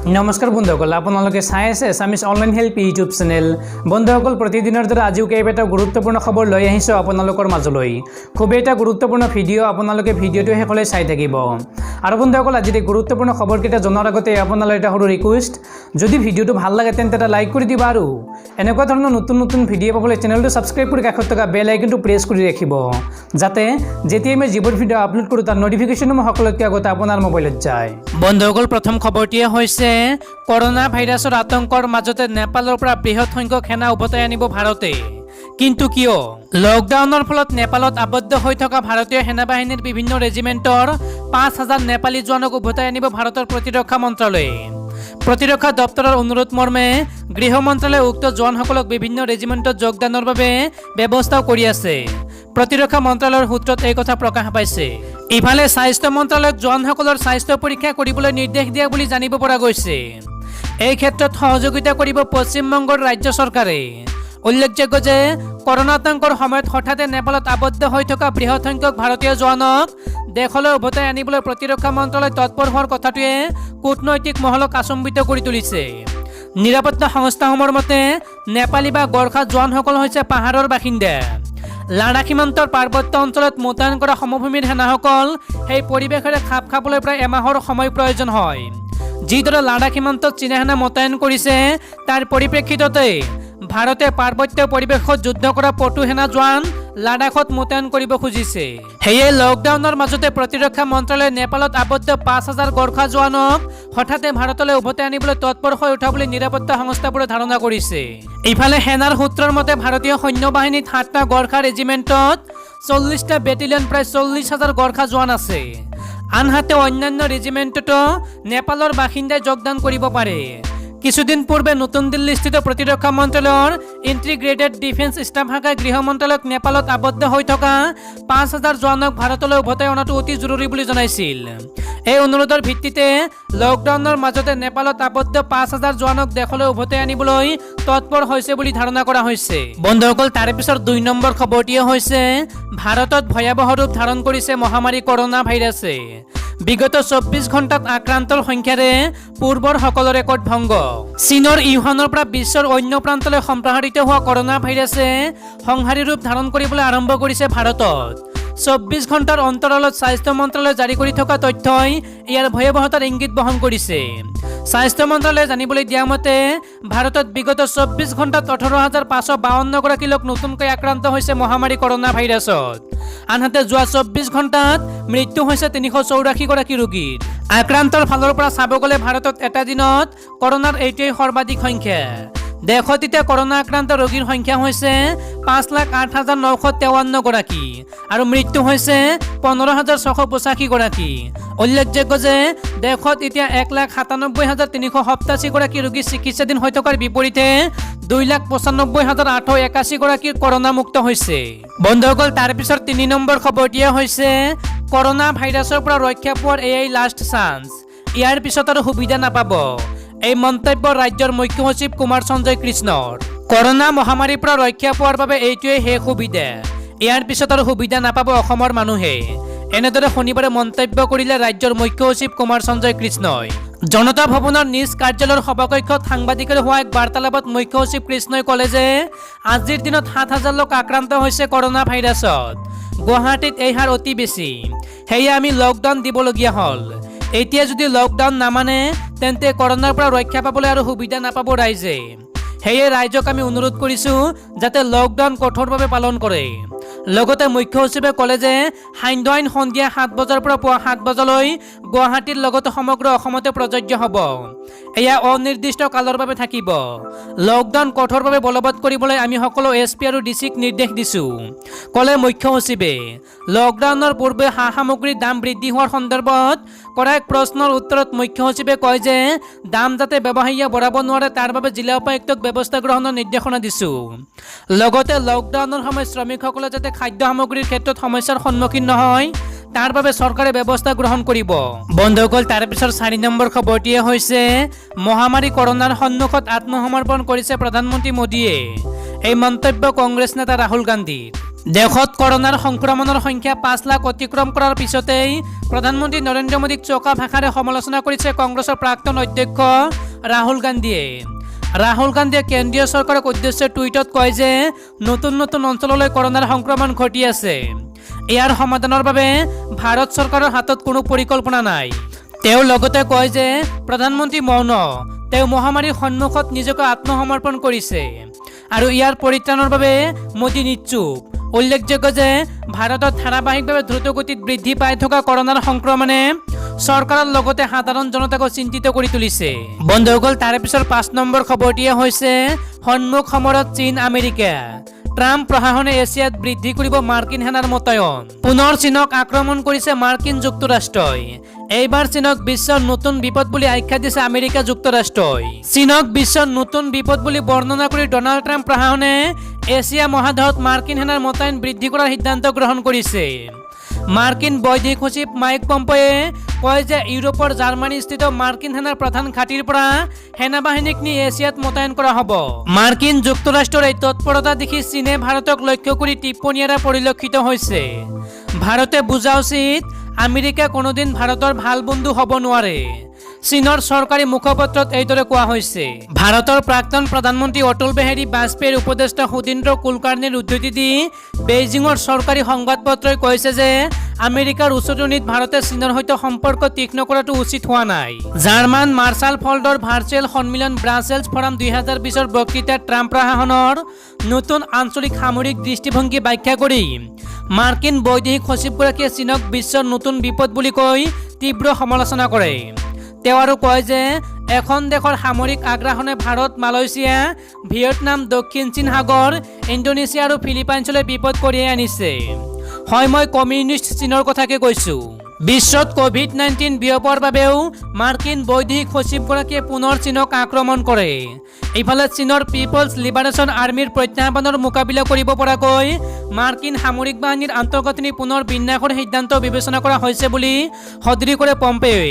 নমস্কাৰ বন্ধুসকল, আপোনালোকে চাই আছে এছামিছ অনলাইন হেল্প ইউটিউব চেনেল। বন্ধুসকল, প্ৰতিদিনৰ দৰে আজিও কেইবাটাও গুৰুত্বপূৰ্ণ খবৰ লৈ আহিছোঁ আপোনালোকৰ মাজলৈ। খুবেই এটা গুৰুত্বপূৰ্ণ ভিডিঅ', আপোনালোকে ভিডিঅ'টো শেষলৈ চাই থাকিব। আৰু বন্ধুসকল, আজি এই গুৰুত্বপূৰ্ণ খবৰকেইটা জনাৰ আগতে আপোনালোকৰ এটা সৰু ৰিকুৱেষ্ট, যদি ভিডিঅ'টো ভাল লাগে তেন্তে এটা লাইক কৰি দিবা আৰু এনেকুৱা ধৰণৰ নতুন নতুন ভিডিঅ' পাবলৈ চেনেলটো ছাবস্ক্ৰাইব কৰি কাষত থকা বেল আইকনটো প্ৰেছ কৰি ৰাখিব, যাতে যেতিয়াই মই যিবোৰ ভিডিঅ' আপলোড কৰোঁ তাৰ নটিফিকেশ্যনো মই সকলোতকৈ আগতে আপোনাৰ মোবাইলত যায়। বন্ধুসকল, প্ৰথম খবৰটিয়ে হৈছে কৰোনা ভাইৰাছৰ আতংকৰ মাজতে নেপালৰ পৰা বৃহৎ সংখ্যক সেনা উভতাই আনিব ভাৰতে। কিন্তু কিয়? লকডাউনৰ ফলত নেপালত আবদ্ধ হৈ থকা ভাৰতীয় সেনাবাহিনীৰ বিভিন্ন ৰেজিমেণ্টৰ ৫,০০০ নেপালী জোৱানক উভতাই আনিব ভাৰতৰ প্ৰতিৰক্ষা মন্ত্ৰালয়ে। প্ৰতিৰক্ষা দপ্তৰৰ অনুৰোধ মৰ্মে গৃহ মন্ত্ৰালয়ে উক্ত জোৱানসকলক বিভিন্ন ৰেজিমেণ্টত যোগদানৰ বাবে ব্যৱস্থাও কৰি আছে। প্ৰতিৰক্ষা মন্ত্ৰালয়ৰ সূত্ৰত এই কথা প্ৰকাশ পাইছে। ইফালে স্বাস্থ্য মন্ত্ৰালয়ক জোৱানসকলৰ স্বাস্থ্য পৰীক্ষা কৰিবলৈ নিৰ্দেশ দিয়া বুলি জানিব পৰা গৈছে। এই ক্ষেত্ৰত সহযোগিতা কৰিব পশ্চিমবংগৰ ৰাজ্য চৰকাৰে। উল্লেখযোগ্য যে কৰোনা আতংকৰ সময়ত হঠাতে নেপালত আবদ্ধ হৈ থকা বৃহৎ সংখ্যক ভাৰতীয় জোৱানক দেশলৈ উভতাই আনিবলৈ প্ৰতিৰক্ষা মন্ত্ৰালয় তৎপৰ হোৱাৰ কথাটোৱে কূটনৈতিক মহলক আচম্বিত কৰি তুলিছে। নিৰাপত্তা সংস্থাসমূহৰ মতে নেপালী বা গোৰ্খা জোৱানসকল হৈছে পাহাৰৰ বাসিন্দা। লাডাখ সীমান্তৰ পাৰ্বত্য অঞ্চলত মোতায়েন কৰা সমভূমিৰ সেনাসকল সেই পৰিৱেশেৰে খাপ খাবলৈ প্ৰায় এমাহৰ সময় প্ৰয়োজন হয়। যিদৰে লাডাখ সীমান্তত চীনা সেনা মোতায়েন কৰিছে, তাৰ পৰিপ্ৰেক্ষিততে ভাৰতে পাৰ্বত্য পৰিৱেশত যুদ্ধ কৰা পটু সেনা জোৱান লাডাখত মোতায়েন কৰিব খুজিছে। সেয়ে লকডাউনৰ মাজতে প্ৰতিৰক্ষা মন্ত্ৰালয়ে নেপালত আবদ্ধ ৫,০০০ গোৰ্খা জোৱানক হঠাতে ভাৰতলৈ উভতাই আনিবলৈ তৎপৰ হৈ উঠা বুলি নিৰাপত্তা সংস্থাবোৰে ধাৰণা কৰিছে। ইফালে সেনাৰ সূত্ৰৰ মতে ভাৰতীয় সৈন্য বাহিনীত ৭টা গোৰ্খা ৰেজিমেণ্টত ৪০টা বেটেলিয়ন প্ৰায় ৪০,০০০ গোৰ্খা জোৱান আছে। আনহাতে অন্যান্য ৰেজিমেণ্টতো নেপালৰ বাসিন্দাই যোগদান কৰিব পাৰে। কিছুদিন পূৰ্বে নতুন দিল্লীস্থিত প্ৰতিৰক্ষা মন্ত্ৰালয়ৰ ইণ্টিগ্ৰেটেড ডিফেন্স ষ্টাফ শাখাই গৃহ মন্ত্ৰালয়ক নেপালত আবদ্ধ হৈ থকা ৫,০০০ জোৱানক ভাৰতলৈ উভতাই অনাটো অতি জৰুৰী বুলি জনাইছিল। এই অনুৰোধৰ ভিত্তিতে লকডাউনৰ মাজতে নেপালত আবদ্ধ ৫,০০০ জোৱানক দেশলৈ উভতাই আনিবলৈ তৎপৰ হৈছে বুলি ধাৰণা কৰা হৈছে। বন্ধুসকল, তাৰে পিছত ২ নম্বৰ খবৰটিয়ে হৈছে ভাৰতত ভয়াৱহ ৰূপ ধাৰণ কৰিছে মহামাৰী কৰোনা ভাইৰাছে। বিগত ২৪ ঘণ্টাত আক্ৰান্তৰ সংখ্যাৰে পূৰ্বৰ সকলো ৰেকৰ্ড ভংগ। চীনৰ ইউহানৰ পৰা বিশ্বৰ অন্য প্ৰান্তলৈ সম্প্ৰসাৰিত হোৱা কৰোনা ভাইৰাছে সংহাৰী ৰূপ ধাৰণ কৰিবলৈ আৰম্ভ কৰিছে ভাৰতত। ২৪ ঘণ্টাৰ অন্তৰালত স্বাস্থ্য মন্ত্ৰালয়ে জাৰি কৰি থকা তথ্যই ইয়াৰ ভয়াৱহতাৰ ইংগিত বহন কৰিছে। স্বাস্থ্য মন্ত্ৰালয়ে জানিবলৈ দিয়া মতে ভাৰতত বিগত ২৪ ঘণ্টাত ১৮,৫৫২ গৰাকী লোক নতুনকৈ আক্ৰান্ত হৈছে মহামাৰী কৰোনা ভাইৰাছত। আনহাতে যোৱা ২৪ ঘণ্টাত মৃত্যু হৈছে ৩৮৪ গৰাকী ৰোগীৰ। আক্ৰান্তৰ ফালৰ পৰা চাব গ'লে ভাৰতত এটা দিনত কৰোনাৰ এইটোৱেই সৰ্বাধিক সংখ্যা। দেশত এতিয়া কৰোনা আক্ৰান্ত ৰোগীৰ সংখ্যা হৈছে ৫,০৮,৯৫৩ গৰাকী আৰু মৃত্যু হৈছে ১৫,৬৮৫ গৰাকী। উল্লেখযোগ্য যে দেশত এতিয়া ১,৯৭,৩৮৭ গৰাকী ৰোগী চিকিৎসাধীন হৈ থকাৰ বিপৰীতে ২,৯৫,৮৮১ গৰাকীৰ কৰোনা মুক্ত হৈছে। বন্ধুসকল, তাৰ পিছত ৩ নম্বৰ খবৰটিয়ে হৈছে কৰোনা ভাইৰাছৰ পৰা ৰক্ষা পোৱাৰ এয়াই লাষ্ট চান্স, ইয়াৰ পিছত আৰু সুবিধা নাপাব। এই মন্তব্য ৰাজ্যৰ মুখ্য সচিব কুমাৰ সঞ্জয় কৃষ্ণৰ। কৰোনা মহামাৰীৰ পৰা ৰক্ষা পোৱাৰ বাবে এইটোৱেই শেষ সুবিধা, ইয়াৰ পিছত আৰু সুবিধা নাপাব অসমৰ মানুহে। এনেদৰে শনিবাৰে মন্তব্য কৰিলে ৰাজ্যৰ মুখ্য সচিব কুমাৰ সঞ্জয় কৃষ্ণই। জনতা ভৱনৰ নিজ কাৰ্যালয়ৰ সভাকক্ষত সাংবাদিকৰ হোৱা এক বাৰ্তালাপত মুখ্য সচিব কৃষ্ণই ক'লে যে আজিৰ দিনত ৭,০০০ লোক আক্ৰান্ত হৈছে কৰোনা ভাইৰাছত। গুৱাহাটীত এই হাৰ অতি বেছি, সেয়ে আমি লকডাউন দিবলগীয়া হ'ল। এতিয়া যদি লকডাউন নামানে তেন্তে কৰোনাৰ পৰা ৰক্ষা পাবলৈ আৰু সুবিধা নাপাব ৰাইজে। সেয়ে ৰাইজক আমি অনুৰোধ কৰিছোঁ যাতে লকডাউন কঠোৰভাৱে পালন কৰে। লগতে মুখ্য সচিবে ক'লে যে সান্ধ্য আইন সন্ধিয়া ৭ বজাৰ পৰা পুৱা ৭ বজালৈ গুৱাহাটীৰ লগতে সমগ্ৰ অসমতে প্ৰযোজ্য হ'ব। এয়া অনিৰ্দিষ্ট কালৰ বাবে থাকিব। লকডাউন কঠোৰভাৱে বলবৎ কৰিবলৈ আমি সকলো SP আৰু DC-ক নিৰ্দেশ দিছোঁ, ক'লে মুখ্য সচিবে। লকডাউনৰ পূৰ্বে সা সামগ্ৰীৰ দাম বৃদ্ধি হোৱাৰ সন্দৰ্ভত কৰা এক প্ৰশ্নৰ উত্তৰত মুখ্য সচিবে কয় যে দাম যাতে ব্যৱসায়ীয়ে বঢ়াব নোৱাৰে তাৰ বাবে জিলা উপায়ুক্তক ব্যৱস্থা গ্ৰহণৰ নিৰ্দেশনা দিছোঁ। লগতে লকডাউনৰ সময়ত শ্ৰমিকসকলে যাতে খাদ্য সামগ্ৰীৰ ক্ষেত্ৰত সমস্যাৰ সন্মুখীন নহয় তাৰ বাবে চৰকাৰে ব্যৱস্থা গ্ৰহণ কৰিব। বন্ধুসকল, তাৰ পিছত ৪ নম্বৰ খবৰটিয়ে হৈছে মহামাৰী কৰোনাৰ সন্মুখত আত্মসমৰ্পণ কৰিছে প্ৰধানমন্ত্ৰী মোদীয়ে। এই মন্তব্য কংগ্ৰেছ নেতা ৰাহুল গান্ধীৰ। দেশত কৰোনাৰ সংক্ৰমণৰ সংখ্যা 5 লাখ অতিক্ৰম কৰাৰ পিছতেই প্ৰধানমন্ত্ৰী নৰেন্দ্ৰ মোদীক চোকা ভাষাৰে সমালোচনা কৰিছে কংগ্ৰেছৰ প্ৰাক্তন অধ্যক্ষ ৰাহুল গান্ধীয়ে। ৰাহুল গান্ধীয়ে কেন্দ্ৰীয় চৰকাৰক উদ্দেশ্যে টুইটত কয় যে নতুন নতুন অঞ্চললৈ কৰোনাৰ সংক্ৰমণ ঘটি আছে। ইয়াৰ সমাধানৰ বাবে ভাৰত চৰকাৰৰ হাতত কোনো পৰিকল্পনা নাই। তেওঁ লগতে কয় যে প্ৰধানমন্ত্ৰী মৌন, তেওঁ মহামাৰীৰ সন্মুখত নিজকে আত্মসমৰ্পণ কৰিছে আৰু ইয়াৰ পৰিত্ৰাণৰ বাবে মোদী নিশ্চুপ। উল্লেখযোগ্য যে ভাৰতত ধাৰাবাহিকভাৱে দ্ৰুতগতিত বৃদ্ধি পাই থকা কৰোনাৰ সংক্ৰমণে চৰকাৰৰ লগতে সাধাৰণ জনতাকো চিন্তিত কৰি তুলিছে। বন্ধুসকল, তাৰে পিছৰ 5 নম্বৰ খবৰটিয়ে হৈছে সন্মুখ সমৰত চীন আমেৰিকা। ট্ৰাম্প প্ৰশাসনে এছিয়াত বৃদ্ধি কৰিব মাৰ্কিন সেনাৰ মোতায়ন। পুনৰ চীনক আক্ৰমণ কৰিছে মাৰ্কিন যুক্তৰাষ্ট্ৰই। এইবাৰ চীনক বিশ্বৰ নতুন বিপদ বুলি আখ্যা দিছে আমেৰিকা যুক্তৰাষ্ট্ৰই। চীনক বিশ্বৰ নতুন বিপদ বুলি বৰ্ণনা কৰি ডনাল্ড ট্ৰাম্প প্ৰশাসনে এছিয়া মহাদেশত মাৰ্কিন সেনাৰ মোতায়েন বৃদ্ধি কৰাৰ সিদ্ধান্ত গ্ৰহণ কৰিছে। মাৰ্কিন বৈদেশিক সচিব মাইক পম্পেয়ে কয় যে ইউৰোপৰ জাৰ্মানীস্থিত মাৰ্কিন সেনাৰ প্ৰধান ঘাটিৰ পৰা সেনাবাহিনীক নি এছিয়াত মোতায়েন কৰা হ'ব। মাৰ্কিন যুক্তৰাষ্ট্ৰৰ এই তৎপৰতা দেখি চীনে ভাৰতক লক্ষ্য কৰি টিপ্পনীৰে পৰিলক্ষিত হৈছে। ভাৰতে বুজা উচিত আমেৰিকা কোনোদিন ভাৰতৰ ভাল বন্ধু হ'ব নোৱাৰে। চীনৰ চৰকাৰী মুখপত্ৰত এইদৰে কোৱা হৈছে। ভাৰতৰ প্ৰাক্তন প্ৰধানমন্ত্ৰী অটল বিহাৰী বাজপেয়ীৰ উপদেষ্টা সুধীন্দ্ৰ কুলকাৰ্ণীৰ উদ্ধৃতি দি বেইজিঙৰ চৰকাৰী সংবাদপত্ৰই কৈছে যে আমেৰিকাৰ উচতনিত ভাৰতে চীনৰ সৈতে সম্পৰ্ক তীক্ষ্ণ কৰাটো উচিত হোৱা নাই। জাৰ্মান মাৰ্শ্বাল ফল্ডৰ ভাৰ্চুৱেল সন্মিলন ব্ৰাছেলছ ফৰাম 2020ৰ বক্তৃতাত ট্ৰাম্প প্ৰশাসনৰ নতুন আঞ্চলিক সামৰিক দৃষ্টিভংগী ব্যাখ্যা কৰি মাৰ্কিন বৈদেশিক সচিবগৰাকীয়ে চীনক বিশ্বৰ নতুন বিপদ বুলি কৈ তীব্ৰ সমালোচনা কৰে। তেওঁ আৰু কয় যে এখন দেশৰ সামৰিক আগ্ৰাসনে ভাৰত, মালয়েছিয়া, ভিয়েটনাম, দক্ষিণ চীন সাগৰ, ইণ্ডোনেছিয়া আৰু ফিলিপাইনছলৈ বিপদ কঢ়িয়াই আনিছে। হয়, মই কমিউনিষ্ট চীনৰ কথাকে কৈছোঁ। বিশ্বত COVID-19 বিয়পোৱাৰ বাবেও মাৰ্কিন বৈদেশিক সচিবগৰাকীয়ে পুনৰ চীনক আক্ৰমণ কৰে। ইফালে চীনৰ পিপলছ লিবাৰেশ্যন আৰ্মীৰ প্ৰত্যাহ্বানৰ মোকাবিলা কৰিব পৰাকৈ মাৰ্কিন সামৰিক বাহিনীৰ আন্তঃগাঁথনি পুনৰ বিন্যাসৰ সিদ্ধান্ত বিবেচনা কৰা হৈছে বুলি সদৰি কৰে পম্পেয়ে।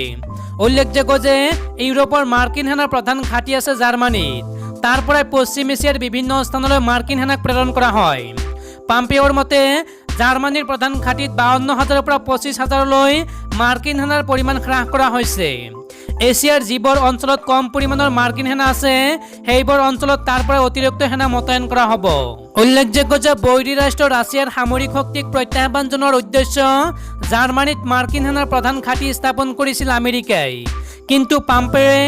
উল্লেখযোগ্য যে ইউৰোপৰ মাৰ্কিন সেনাৰ প্ৰধান ঘাটি আছে জাৰ্মানীত। তাৰ পৰাই পশ্চিম এছিয়াৰ বিভিন্ন স্থানলৈ মাৰ্কিন সেনাক প্ৰেৰণ কৰা হয়। পম্পেয়ৰ মতে জাৰ্মানীৰ প্ৰধান ঘাটিত 52,000ৰ পৰা 25,000লৈ মাৰ্কিন সেনাৰ পৰিমাণ হ্ৰাস কৰা হৈছে। এছিয়াৰ যিবোৰ অঞ্চলত কম পৰিমাণৰ মাৰ্কিন সেনা আছে সেইবোৰ অঞ্চলত তাৰ পৰা অতিৰিক্ত সেনা মোতায়েন কৰা হ'ব। উল্লেখযোগ্য যে বৈৰী ৰাষ্ট্ৰ ৰাছিয়াৰ সামৰিক শক্তিক প্ৰত্যাহ্বান জনোৱাৰ উদ্দেশ্য জাৰ্মানীত মাৰ্কিন সেনাৰ প্ৰধান ঘাটি স্থাপন কৰিছিল আমেৰিকাই। কিন্তু পম্পেয়ে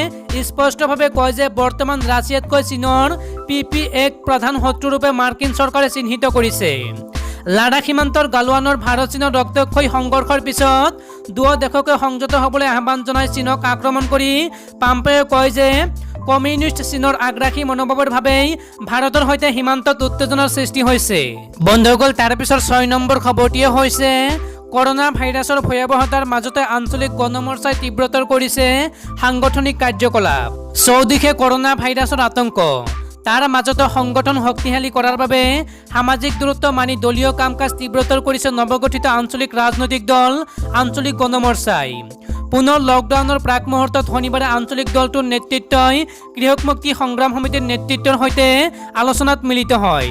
স্পষ্টভাৱে কয় যে বৰ্তমান ৰাছিয়াতকৈ চীনৰ PP1 প্ৰধান শত্ৰুৰূপে মাৰ্কিন চৰকাৰে চিহ্নিত কৰিছে। লাডাখ সীমান্তৰ গালৱানৰ ভাৰত চীনৰ ৰক্তক্ষয়ী সংঘৰ্ষৰ পিছত দুয়ো দেশকে সংযত হ'বলৈ আহ্বান জনাই চীনক আক্ৰমণ কৰি পম্পেয়ে কয় যে কমিউনিষ্ট চীনৰ আগ্ৰাসী মনোভাৱৰ বাবেই ভাৰতৰ সৈতে সীমান্তত উত্তেজনাৰ সৃষ্টি হৈছে। বন্ধুসকল, তাৰ পিছৰ 6 নম্বৰ খবৰটিয়ে হৈছে কৰোনা ভাইৰাছৰ ভয়াৱহতাৰ মাজতে আঞ্চলিক গণমৰ্চাই তীব্ৰতৰ কৰিছে সাংগঠনিক কাৰ্যকলাপ। চৌদিশে কৰোনা ভাইৰাছৰ আতংক। তাৰ মাজতে সংগঠন শক্তিশালী কৰাৰ বাবে সামাজিক দূৰত্ব মানি দলীয় কাম কাজ তীব্ৰতৰ কৰিছে নৱগঠিত আঞ্চলিক ৰাজনৈতিক দল আঞ্চলিক গণমৰ্চাই। পুনৰ লকডাউনৰ প্ৰাক মুহূৰ্তত শনিবাৰে আঞ্চলিক দলটোৰ নেতৃত্বই কৃষক মুক্তি সংগ্ৰাম সমিতিৰ নেতৃত্বৰ সৈতে আলোচনাত মিলিত হয়।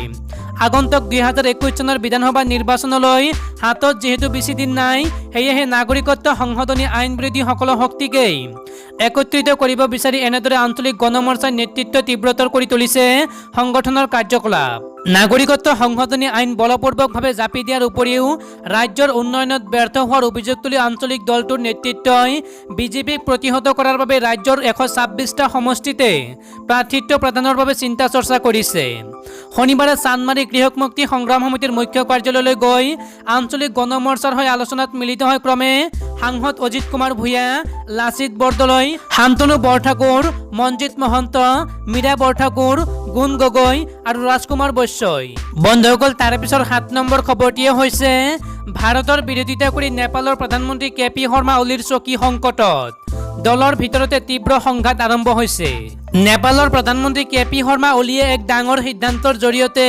আগন্তুক 2021 চনৰ বিধানসভা নিৰ্বাচনলৈ হাতত যিহেতু বেছি দিন নাই, সেয়েহে নাগৰিকত্ব সংশোধনী আইন বিৰোধীসকলৰ শক্তিকেই একত্ৰিত কৰিব বিচাৰি এনেদৰে আঞ্চলিক গণমৰ্চাৰ নেতৃত্ব তীব্ৰতৰ কৰি তুলিছে সংগঠনৰ কাৰ্যকলাপ। নাগৰিকত্ব সংশোধনী আইন বলপূৰ্বকভাৱে জাপি দিয়াৰ উপৰিও ৰাজ্যৰ উন্নয়নত ব্যৰ্থ হোৱাৰ অভিযোগ তুলি আঞ্চলিক দলটোৰ নেতৃত্বই বিজেপিক প্ৰতিহত কৰাৰ বাবে ৰাজ্যৰ 126টা সমষ্টিতে প্ৰাৰ্থিত্ব প্ৰদানৰ বাবে চিন্তা চৰ্চা কৰিছে। শনিবাৰে চান্দমাৰী কৃষক মুক্তি সংগ্ৰাম সমিতিৰ মুখ্য কাৰ্যালয়লৈ গৈ আঞ্চলিক গণমৰ্চাৰ হৈ আলোচনাত মিলিত হয় ক্ৰমে সাংসদ অজিত কুমাৰ ভূঞা, লাচিত বৰদলৈ, শান্তনু বৰঠাকুৰ, মনজিত মহন্ত, মীৰা বৰঠাকুৰ, গুণ গগৈ আৰু ৰাজকুমাৰ বৈশ্যই। বন্ধুসকল, তাৰ পিছৰ 7 নম্বৰ খবৰটিয়ে হৈছে ভাৰতৰ বিৰোধিতা কৰি নেপালৰ প্ৰধানমন্ত্ৰী KP শৰ্মা অলিৰ চকী সংকটত। দলৰ ভিতৰতে তীব্ৰ সংঘাত আৰম্ভ হৈছে। নেপালৰ প্ৰধানমন্ত্ৰী KP শৰ্মা অলিয়ে এক ডাঙৰ সিদ্ধান্তৰ জৰিয়তে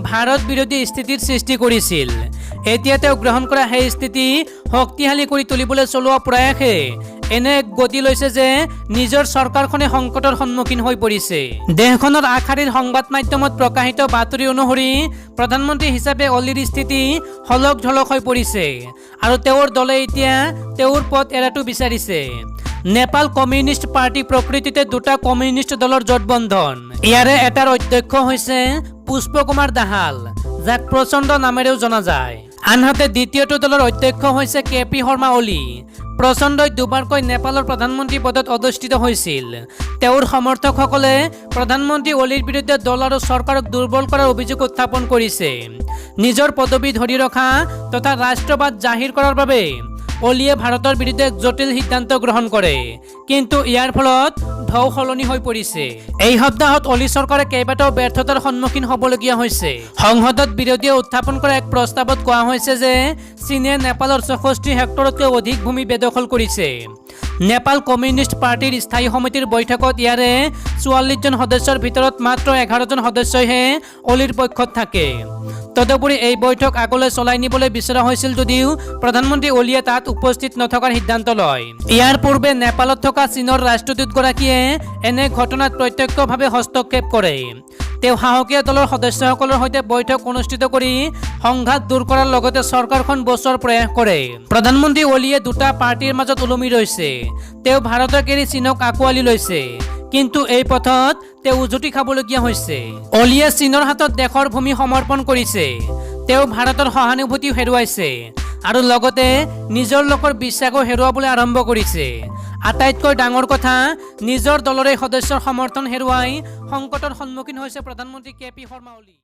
ভাৰত বিৰোধী স্থিতিৰ সৃষ্টি কৰিছিল। এতিয়া তেওঁ গ্ৰহণ কৰা সেই স্থিতি শক্তিশালী কৰি তুলিবলৈ চলোৱা প্ৰয়াসে এনে এক গতি লৈছে যে নিজৰ চৰকাৰখনে সংকটৰ সন্মুখীন হৈ পৰিছে। দেশখনৰ আগশাৰীৰ সংবাদ মাধ্যমত প্ৰকাশিত বাতৰি অনুসৰি প্ৰধানমন্ত্ৰী হিচাপে অলিৰ স্থিতি হলক ঢলক হৈ পৰিছে আৰু তেওঁৰ দলে এতিয়া তেওঁৰ পদ এৰাটো বিচাৰিছে। নেপাল কমিউনিষ্ট পাৰ্টি প্ৰকৃতিতে দুটা কমিউনিষ্ট দলৰ জোটবন্ধন। ইয়াৰে এটাৰ অধ্যক্ষ হৈছে পুষ্পকুমাৰ দাহাল, যাক প্ৰচণ্ড নামেৰেও জনা যায়। আনহাতে দ্বিতীয়টো দলৰ অধ্যক্ষ হৈছে কেপি শৰ্মা অলি। প্ৰচণ্ডই দুবাৰকৈ নেপালৰ প্ৰধানমন্ত্ৰী পদত অধিষ্ঠিত হৈছিল। তেওঁৰ সমৰ্থকসকলে প্ৰধানমন্ত্ৰী অলিৰ বিৰুদ্ধে দল আৰু চৰকাৰক দুৰ্বল কৰাৰ অভিযোগ উত্থাপন কৰিছে। নিজৰ পদবী ধৰি ৰখা তথা ৰাষ্ট্ৰবাদ জাহিৰ কৰাৰ বাবে অলিয়ে ভাৰতৰ বিৰুদ্ধে এক জটিল সিদ্ধান্ত গ্ৰহণ কৰে, কিন্তু ইয়াৰ ফলত ঢৌ সলনি হৈ পৰিছে। এই সপ্তাহত অলি চৰকাৰে কেইবাটাও ব্যৰ্থতাৰ সন্মুখীন হ'বলগীয়া হৈছে। সংসদত বিৰোধীয়ে উত্থাপন কৰা এক প্ৰস্তাৱত কোৱা হৈছে যে চীনে নেপালৰ 64 হেক্টৰতকৈ অধিক ভূমি বেদখল কৰিছে। নেপাল কমিউনিষ্ট পাৰ্টিৰ স্থায়ী সমিতিৰ বৈঠকত ইয়াৰে 44 জন সদস্যৰ ভিতৰত মাত্ৰ 11 জন সদস্যইহে অলিৰ পক্ষত থাকে। তদুপৰি এই বৈঠক আগলৈ চলাই নিবলৈ বিচৰা হৈছিল যদিও প্ৰধানমন্ত্ৰী অলিয়ে তাত উপস্থিত নথকাৰ সিদ্ধান্ত লয়। ইয়াৰ পূৰ্বে নেপালত থকা চীনৰ ৰাষ্ট্ৰদূতগৰাকীয়ে এনে ঘটনাত প্ৰত্যক্ষভাৱে হস্তক্ষেপ কৰে। তেওঁ সাহসীয়া দলৰ সদস্যসকলৰ সৈতে বৈঠক অনুষ্ঠিত কৰি সংঘাত দূৰ কৰাৰ লগতে চৰকাৰখন বচোৱাৰ প্ৰয়াস কৰে। প্ৰধানমন্ত্ৰী অলিয়ে দুটা পাৰ্টিৰ মাজত ওলমি ৰৈছে। তেওঁ ভাৰতক এৰি চীনক আঁকোৱালি লৈছে, কিন্তু এই পথত তেওঁ উজুতি খাবলগীয়া হৈছে। অলিয়ে চীনৰ হাতত দেশৰ ভূমি সমৰ্পণ কৰিছে। তেওঁ ভাৰতৰ সহানুভূতি হেৰুৱাইছে আৰু লগতে নিজৰ লোকৰ বিশ্বাসো হেৰুৱাবলৈ আৰম্ভ কৰিছে। আটাইতকৈ ডাঙৰ কথা, নিজৰ দলৰে সদস্যৰ সমৰ্থন হেৰুৱাই সংকটৰ সন্মুখীন হৈছে প্ৰধানমন্ত্ৰী কেপি শৰ্মা অলি।